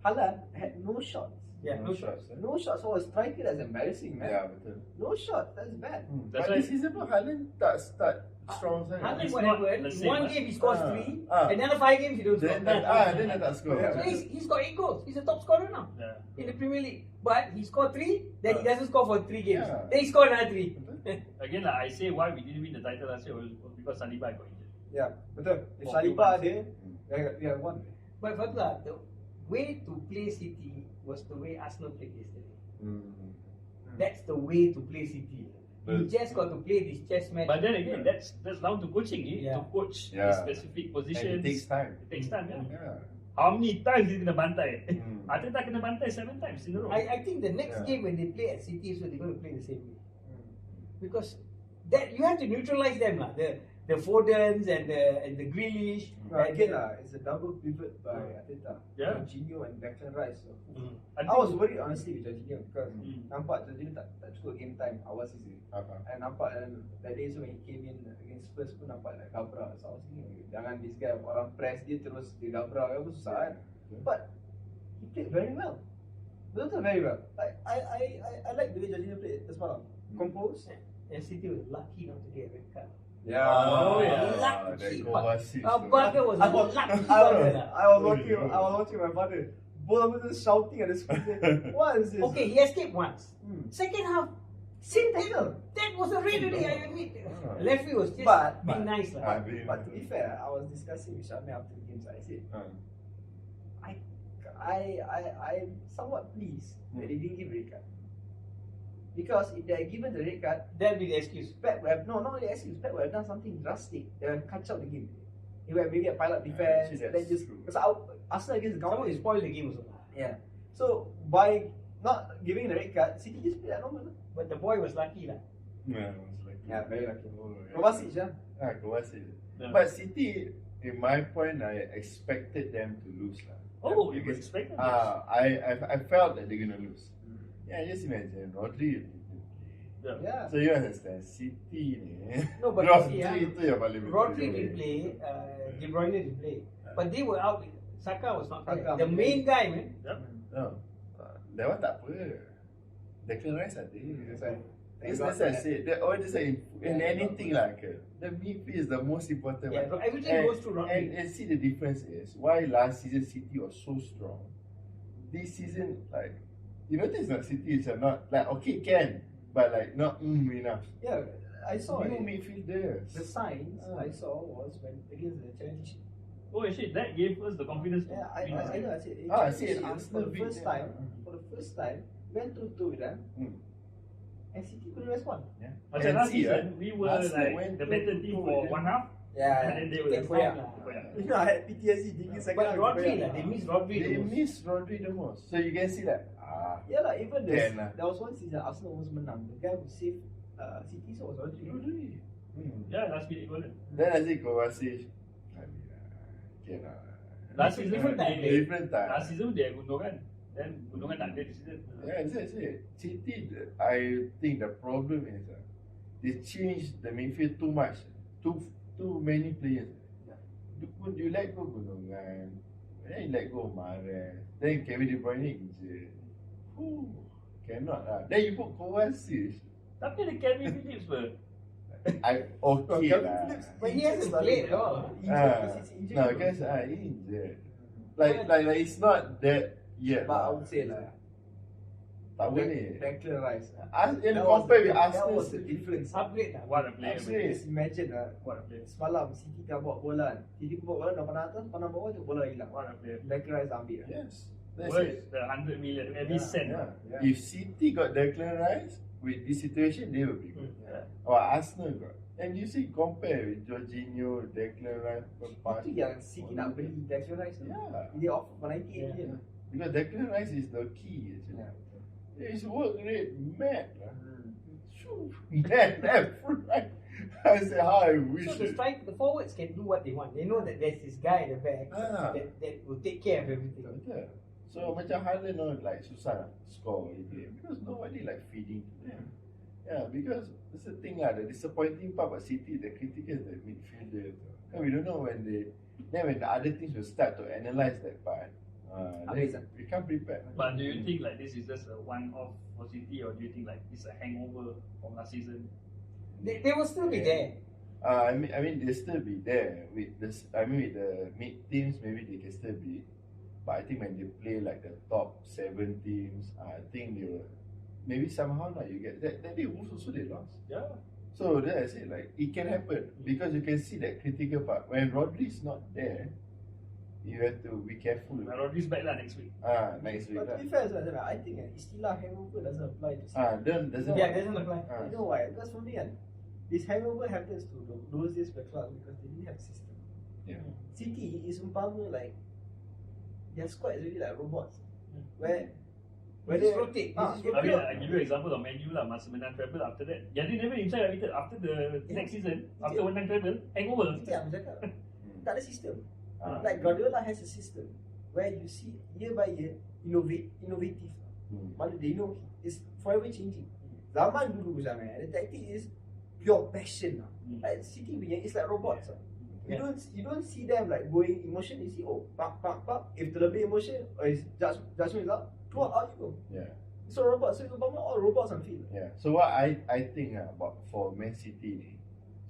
S1: Haaland had no shots.
S4: Yeah, no
S3: shots.
S1: No shots for a striker, that's embarrassing, man.
S3: Yeah, betul.
S1: No shots, that's bad.
S2: That's
S3: But
S2: why-
S3: this season pun Haaland tak start strong sangat.
S4: Haaland
S2: It's
S4: what
S2: not
S4: happened?
S2: the
S4: In
S2: same,
S4: one game he scores
S3: Ah.
S4: 3,
S3: Ah.
S4: and another 5 games he don't score.
S3: Then dia tak score.
S1: Yeah.
S4: So he's got 8 goals. He's a top scorer now
S2: Yeah.
S4: in the Premier League. But he scored 3, then he doesn't score for 3 games.
S3: Yeah.
S4: Then he scored another 3.
S2: Again, I say why we didn't win the title last year was because Saliba got injured.
S1: Yeah, betul. If
S2: For
S1: Saliba
S2: few
S1: ada, we have won.
S4: But Fadhullah, the way to play City was the way Arsenal played yesterday. That's the way to play City. You just got to play this chess match.
S2: But then again, that's down to coaching. You need
S4: Yeah.
S2: to coach
S3: Yeah.
S2: the specific
S3: And
S2: positions.
S3: it takes time.
S2: It takes time, yeah.
S3: Yeah.
S2: How many times dia kena bantai?
S3: Hmm.
S2: Arteta kena bantai 7 times in a row.
S4: I think the next
S3: Yeah.
S4: game when they play at City, so they're going to play the same way. Because that you have to neutralize them lah. The Fodens and the Grealish.
S1: Again it's a double pivot by Arteta.
S2: Yeah.
S1: Jorginho and Declan Rice. So.
S2: I
S1: I was worried honestly with Jorginho because
S2: Hmm.
S1: nampak Jorginho tak cukup game time awal season. And nampak that day so when he came in against Spurs pun nampak like gabra. So I was thinking, jangan this guy orang press dia terus dia gabra, apa susah kan. But he played very well. Betul very well. Like I like the way Jorginho played as well. Composed.
S4: And City was lucky not to get a red card.
S1: Yeah.
S2: Oh, yeah.
S4: Lucky.
S3: That goal assist.
S4: Barker was
S1: I
S4: lucky.
S1: was,
S4: Barker lah.
S1: I was watching my father. Both of us shouting at the screen. What is this?
S4: Okay, he escaped once.
S1: Hmm.
S4: Second half,
S1: Same tackle.
S4: that was a red already, I admit. Referee was just
S1: But-
S4: being nice lah.
S1: But to be fair, I was discussing with Shami after the games. I said, I'm somewhat pleased that they didn't give red card. Because if they are given the red card,
S4: That'll be the excuse.
S1: Pep would have, no, not only excuse, Pep would have done something drastic. They would have cut out the game. He would have maybe a pile up defense,
S3: actually,
S1: then just,
S3: true.
S1: because Arsenal against the
S4: Someone
S1: counter
S4: will
S1: is,
S4: spoil the game also.
S1: yeah. So by not giving the red card, City just play like normal.
S4: But the boy was lucky lah.
S3: Yeah, it was like
S1: Yeah, very lucky.
S3: Oh, yeah.
S1: Kovacic, yeah.
S3: Kovacic.
S2: Yeah.
S3: But City, in my point, I expected them to lose lah.
S2: Oh, you
S3: Because,
S2: expected?
S3: I felt that they're gonna lose. Yeah, just imagine Rodri.
S2: Yeah.
S1: Yeah.
S3: So you understand, City ni.
S4: No, but you see,
S3: Rodri tu yang paling
S4: Rodri
S3: betul.
S4: didn't play, De Bruyne didn't play. But they were out. Saka was not there.
S1: Saka
S4: The
S1: was
S4: main guy, man.
S2: Yep.
S3: No, that one tak apa. Declan Rice ada.
S1: That's why.
S3: That's what I said. That all this in anything like the midfield is the most important
S4: Yeah,
S3: one.
S4: so everything goes through Rodri.
S3: And see the difference is why last season City was so strong. This season, like, you notice that City is not like okay can, but like not enough.
S1: Yeah, I saw
S3: New
S1: it.
S3: midfielders.
S1: The signs I saw was when against the Chelsea.
S2: Oh, actually, that gave us the confidence.
S1: Yeah, I know. I said.
S3: I see it.
S1: for
S3: Arsenal
S1: the
S3: beat
S1: first
S3: them.
S1: time. For the first time, went 2-2 with them, and City couldn't respond.
S3: Yeah.
S2: Macam
S3: And
S2: last
S3: see,
S2: season, we were
S3: Arsenal
S2: like
S3: went
S2: the better team for 1 half, and then they were
S4: Take
S2: like,
S4: time lah.
S1: You know, I had PTSD thinking second
S4: But
S1: half.
S4: Rodri lah, they miss Rodri
S3: They
S4: the most.
S3: miss Rodri the most. So you can see that.
S1: Yeah, like even
S3: Can lah.
S1: there was one season Arsenal almost menang. The guy who saved City so was Rodri.
S3: Rodri.
S2: yeah, last minute goal.
S3: Then I see Kovacic. Okay lah.
S2: Last season,
S4: Different time,
S2: they,
S3: Different time.
S2: last season dia Gundogan. Then Gundogan tak ada this season.
S3: Yeah, that's it. City, I think the problem is they changed the midfield too much. Too many players. You let go Gundogan, then you let go Mahrez, then Kevin De Bruyne injured. Cannot lah. Then you put Kovacic.
S2: Tapi ada Kevin Phillips pun.
S3: Okay lah.
S4: But he hasn't played at all.
S3: No, because injured. Like it's not that yet.
S1: But I would say lah,
S3: tak boleh.
S1: Declan Rice.
S3: You compare with
S1: That
S3: Arsenal.
S1: was the difference.
S4: Upgrade lah.
S2: What a player.
S3: Absolutely.
S2: man.
S1: Just imagine
S2: What a player.
S1: semalam City dah bawa bola kan. City bawa bola dah pandang atas, pandang bawah tu bola hilang.
S2: What a player.
S1: Declan Rice ambil.
S3: Yes. That's
S2: Worth
S3: it.
S2: the 100 million every
S1: Yeah,
S2: cent.
S3: Yeah.
S1: Yeah.
S3: If City got Declan Rice with this situation, they will be good.
S2: Yeah.
S3: Or Arsenal got. And you see, compare with Jorginho, Declan Rice,
S1: Itu yang City nak beli Declan Rice tu.
S3: Yeah.
S1: Dia offer for 98
S4: Yeah.
S1: million.
S3: Because Declan Rice is the key. Actually.
S1: Yeah.
S3: His work rate mad. Shoo, mad left, right. I say, how I wish.
S4: So the forwards can do what they want. They know that there's this guy at the back that will take care of everything.
S3: Betul. So macam Haaland like susah nak score again because nobody like feeding to them. Yeah, because that's the thing lah. The disappointing part about City, the critical is the midfielder. And we don't know when the other teams will start to analyze that part.
S1: Amazing.
S3: We can't prepare.
S2: But do you think like this is just a one-off for City, or do you think like it's a hangover from last season?
S4: They will still be there.
S3: I mean, they still be there with this. I mean, with the mid teams, maybe they can still be. But I think when they play like the top 7 teams, I think they will. Maybe somehow like you get that. They also they lost.
S2: Yeah.
S3: So then I say like it can happen because you can see that critical part when Rodri is not there. You have to be careful.
S2: Rodri's back lah next week.
S3: Next week.
S1: But to be fair, I think istilah hangover doesn't apply to City.
S3: Doesn't.
S4: Yeah, it doesn't apply.
S1: You know why? Because for me, this hangover happens to those days by clubs because they didn't have a system.
S3: Yeah.
S1: City is umpama like their squad is really like robots. Where
S4: Just rotate.
S2: I mean, I give you an example of Man U lah. Masa menang treble after that, they never inside admitted after the next season, after menang treble, hangover.
S1: Itu yang aku cakap. Tak ada sistem. Like Guardiola has a system where you see year by year innovative. Mana they know is forever changing. Zaman dulu zaman the tactic is pure passion lah. Like City punya it's like robots lah. You don't see them like going emotion. You see pak. If terlebih emotion or is judgment is out, keluar out you go.
S3: Yeah.
S1: So robots. So it's all robots on field.
S3: Yeah. So what I think about for Man City ni,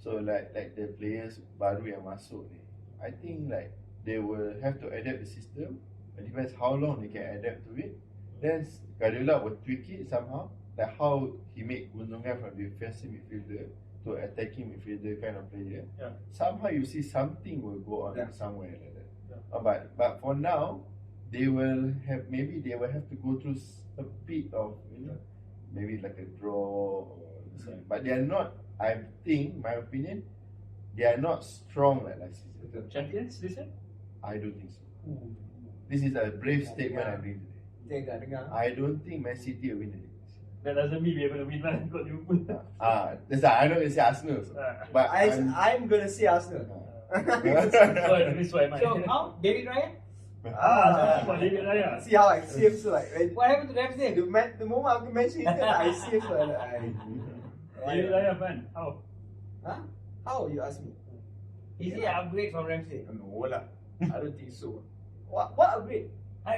S3: so like the players baru yang masuk ni, I think like they will have to adapt the system. It depends how long they can adapt to it. Then Guardiola will tweak it somehow, like how he made Gundogan from defensive midfielder to attacking midfielder kind of player.
S2: Yeah.
S3: Somehow you see something will go on somewhere like that.
S2: Yeah.
S3: But for now, they will have to go through a bit of maybe like a draw or something. But they are not. I think, my opinion, they are not strong like last season.
S2: Champions this year?
S3: I don't think so. This is a brave statement I'm doing today. I don't think Man City will win the league.
S2: That doesn't mean we're going to win lah. Got Liverpool.
S3: That's why I'm not going to say Arsenal. So. But
S1: I'm going to say Arsenal.
S2: This why am I.
S4: So how? David Raya?
S2: David Raya.
S1: See how I see him so like
S4: What happened to Ramsdale?
S1: the moment I mention it, I see him so like
S2: David Raya fan. How?
S1: Huh? How you ask me?
S4: Is he an upgrade from Ramsdale?
S1: No lah. I don't think so. What upgrade?
S4: I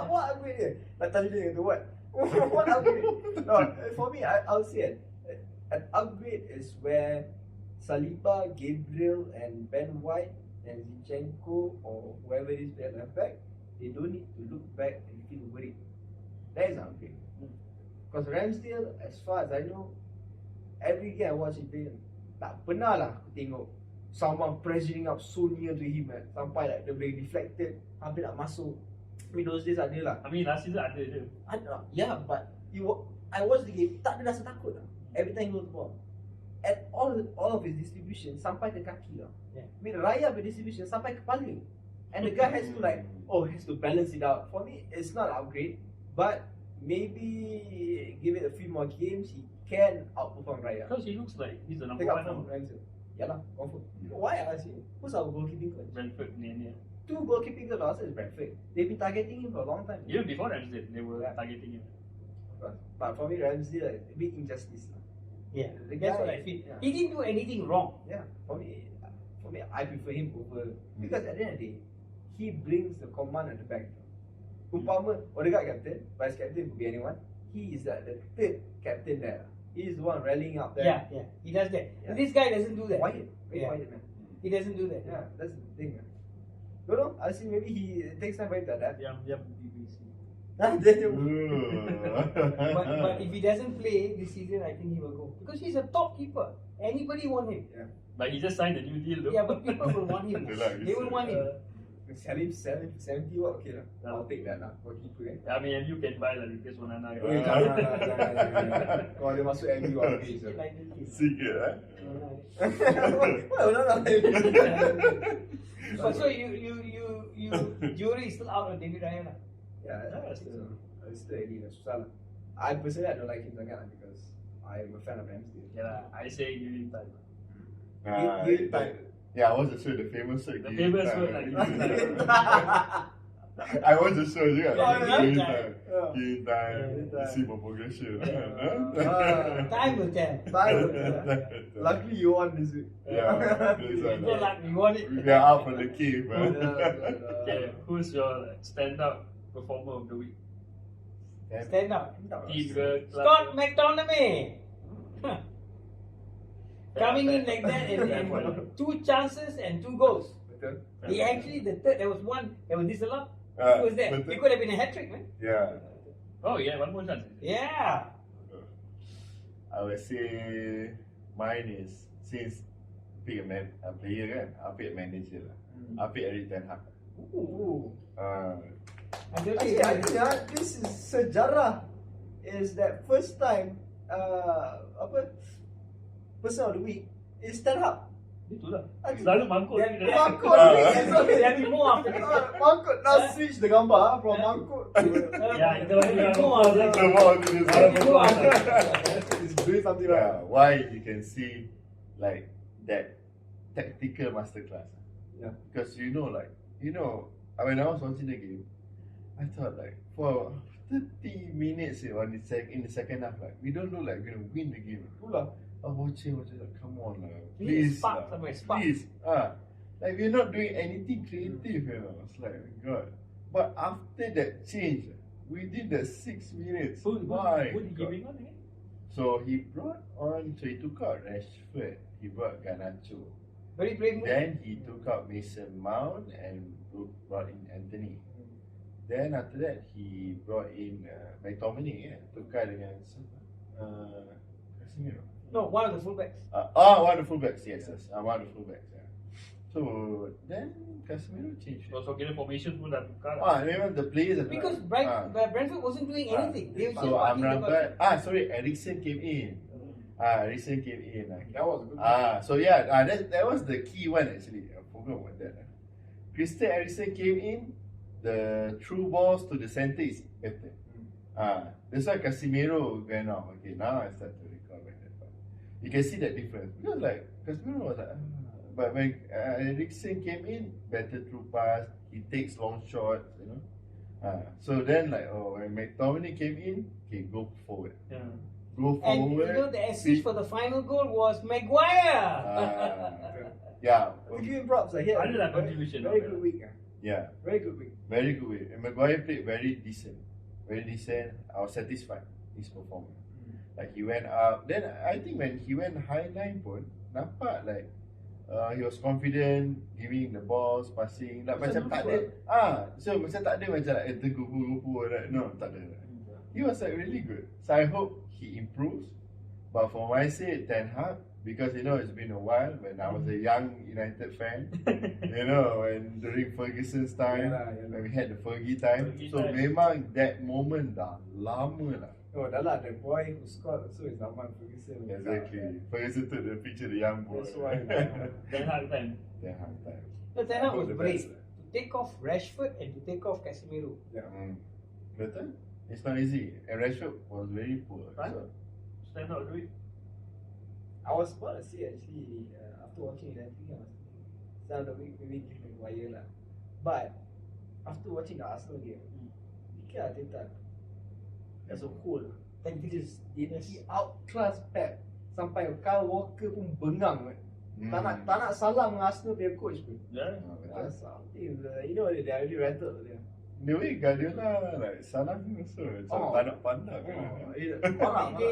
S1: what upgrade here? Like tadi dia kata what? What upgrade? No, for me, I'll say an upgrade is where Saliba, Gabriel, and Ben White and Zinchenko or whoever it is they left back, they don't need to look back and feel worried. That is an upgrade. Because Ramsdale, as far as I know, every game I watch it, tak pernah lah aku tengok someone pressuring up so near to him sampai like dia boleh deflected hampir nak masuk. I mean those days ada lah.
S2: I mean last season ada je.
S1: Ada, yeah, but I watch the game, tak ada rasa takut lah. Every time he goes ball. And all of his distribution sampai ke kaki lah.
S4: Yeah.
S1: I mean Raya distribution sampai kepala. And the guy has to has to balance it out. For me, it's not an upgrade, but maybe give it a few more games, he can outperform Raya.
S2: Because he looks like he's the number
S1: Take
S2: one
S1: up from
S2: now.
S1: Ramsdale. Yeah lah, confirm. Why I ask you? Who's our goalkeeping coach?
S2: Brentford ni.
S1: 2 goalkeeping coach last is Brentford. They've been targeting him for a long time.
S2: Even before Ramsdale, they were targeting him.
S1: But for me, Ramsdale, a big injustice.
S4: Yeah,
S1: The
S4: that's
S1: guy-
S4: what I feel.
S1: yeah.
S4: He didn't do anything wrong.
S1: Yeah, for me, I prefer him over because at the end of the day, he brings the command at the back. Umpama, Odegaard captain, vice captain could be anyone. He is the third captain there. He is the one rallying up there.
S4: Yeah, he does that.
S1: Yeah.
S4: This guy doesn't do that.
S1: Quiet, very
S4: Yeah.
S1: quiet man.
S4: He doesn't do that.
S1: Yeah, that's the thing. Man. Don't know. I see. Maybe it takes time for him to adapt.
S2: Yang BBC.
S4: But if he doesn't play this season, I think he will go because he's a top keeper. Anybody want him?
S1: Yeah.
S2: But he just signed a new deal though.
S4: Yeah, but people will want him. They will want him.
S1: Sell him 70 what? Okay lah. I'll take that lah for keeper.
S2: I mean, you can buy lah because ONANA.
S1: Oh, jangan. Kalau dia masuk MU aku bisa.
S4: Like this kid.
S3: Sikit
S1: Well, no.
S4: So jury is still out on David Raya lah.
S1: Yeah, I still agree. Susah lah. I personally I don't like him sangat lah because I'm a fan of Ramsdale.
S2: Yeah, I say give him time.
S1: Give him time.
S3: Yeah, I watched the show, the famous show.
S2: The famous word like give him time.
S3: I watched the show juga.
S1: Oh,
S3: Give him
S1: yeah?
S3: time.
S1: Yeah.
S3: Give him time.
S1: Give him time.
S3: See my progression.
S4: Time will tell.
S1: Luckily you won this week.
S3: Yeah, that's
S4: It's not
S3: why.
S4: like we want it.
S3: We are out from the cave, man.
S2: Okay, who's your standout performer of the week?
S4: Stand up.
S2: Team ke, club
S4: Scott
S2: ke?
S4: McTominay. Coming in like that and 2 chances and 2 goals.
S1: Betul.
S4: He actually the third there was one that was disallowed. He was there.
S3: betul.
S4: It could have been a hat trick, man.
S3: Yeah.
S2: Oh yeah, one more chance.
S4: Yeah.
S3: I would say mine is since pick a player kan, I pick a manager lah. I pick Arteta.
S1: Ooh.
S4: I don't
S1: Actually, I think this is sejarah. Is that first time person of the week is Terpaling.
S2: Itulah.
S1: Actually,
S2: Selalu mangkut.
S1: Mangkut of the week is okay.
S4: There'll be more after this.
S1: Mangkut now switch the gambar from mangkut to
S2: Ya, kita bagi
S4: More after this.
S1: it's doing something right.
S3: Yeah, why you can see like that tactical masterclass.
S1: Yeah.
S3: Because when I was watching the game, I thought like for 30 minutes in the second half, like we don't look like we're gonna win the game.
S1: Itulah.
S3: I was watching like, come on lah,
S4: We need
S3: please
S4: spark
S3: lah,
S4: somewhere, spark.
S3: please. Like we're not doing anything creative, It's like God. But after that change, within the 6 minutes,
S2: Who
S3: my
S2: did he
S3: God.
S2: bring on again?
S3: So he took out Rashford, he brought Garnacho.
S4: Very brave move.
S3: Then he took out Mason Mount and brought in Anthony. Then after that he brought in McTominay, tukar dengan Casemiro.
S4: No, one of the fullbacks.
S3: One of the fullbacks, yes. One of the fullbacks, yeah. So then Casemiro changed.
S2: So kira formation pun dah tukar lah.
S3: Memang the players are
S4: Because Brentford wasn't doing anything. They were just
S3: So
S4: watching the
S3: Amrabat, sorry, Eriksen came in. Eriksen came in.
S1: That was a good.
S3: So yeah, that was the key one actually. I forgot about that. Christian Eriksen came in. The through balls to the center is better. That's why Casemiro went off. Okay, now I start to recall back that part. You can see that difference because like Casemiro was like, but when Eriksen came in, better through pass. He takes long shots, you know. So then like when McTominay came in, okay, go forward.
S2: Yeah.
S3: Go
S4: And
S3: forward.
S4: you know the assist for the final goal was Maguire.
S3: Yeah.
S1: To give him props, like,
S2: Ada lah contribution.
S1: Very good week.
S3: Yeah.
S1: Very good week.
S3: Very good way. And Maguire played very decent. Very decent. I was satisfied his performance. Like he went up. Then I think when he went high line pun, nampak like he was confident, giving the balls, passing. Like macam tak ada. So macam tak ada macam like tergupu-gupu. Like, no, tak ada. He was like really good. So I hope he improves. But for my sake, Ten Hag, because you know it's been a while when I was a young United fan, you know, when during Ferguson's time, when we had the Fergie time. So memang that moment dah lama lah.
S1: Oh, dah lah, the boy who scored also is Zaman Ferguson.
S3: Exactly. Ferguson took the picture, the young boy.
S1: That's why.
S2: Ten Hag time.
S3: Ten Hag time.
S4: So Ten Hag was
S3: The
S4: brave
S3: best.
S4: to take off Rashford and to take off Casemiro.
S1: Yeah.
S3: Betul? It's not easy. And Rashford was very poor.
S2: Right.
S3: So,
S2: Stand out do it.
S1: I was about to say actually, after watching that thing, I was thinking, start of the week maybe give Maguire lah. But after watching the Arsenal game, Mikel Arteta as a whole, like he outclass Pep sampai Kyle Walker pun bengang. Tak nak salam dengan Arsenal punya coach pun.
S2: Yeah.
S1: Something, you know, they are really rattled there.
S3: the way Guardiola like salah him also macam tak nak pandang.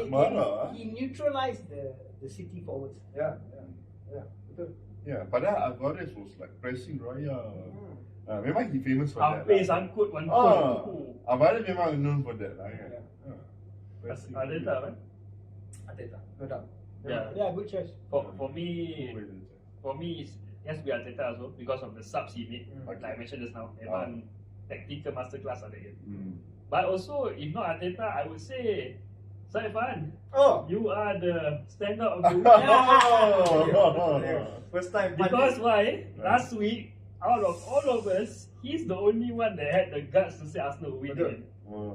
S3: Marah.
S4: He neutralized the City forwards.
S1: Yeah, betul.
S3: Yeah, padahal Alvarez was like pressing Raya. Memang he famous for that.
S2: Hampir sangkut one goal.
S3: Alvarez memang known for that lah kan.
S2: Arteta kan?
S1: Arteta, no doubt.
S4: Yeah, good choice.
S2: For me, it has to be Arteta also because of the subs he made. Like I mentioned just now, memang tactical masterclass ada dia. But also, if not Arteta, I would say Saifan. You are the standout of the week.
S1: First time.
S2: Because why? Last week, out of all of us, he's the only one that had the guts to say Arsenal will win again.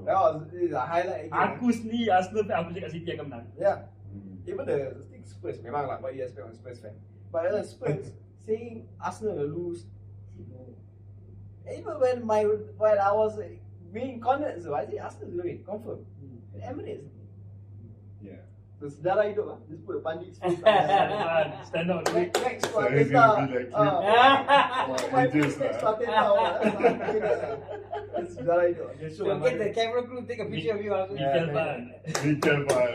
S1: That was a highlight again.
S2: Aku sendiri Arsenal fan, aku cakap City akan menang.
S1: Yeah. Even the thing Spurs, memang lah what you expect on Spurs fan. But Spurs saying Arsenal will lose. Even when I was being cornered, so I say Arsenal will win, confirm. Emirates.
S3: Yeah.
S1: So sejarah hidup lah. Just put a pandit face.
S2: Stand out the week.
S1: Next to
S3: So he's gonna be like
S1: my face next to Arteta. It's sejarah hidup.
S4: So get the camera crew take a picture of you also.
S2: Mikel Bahan.
S3: Be careful.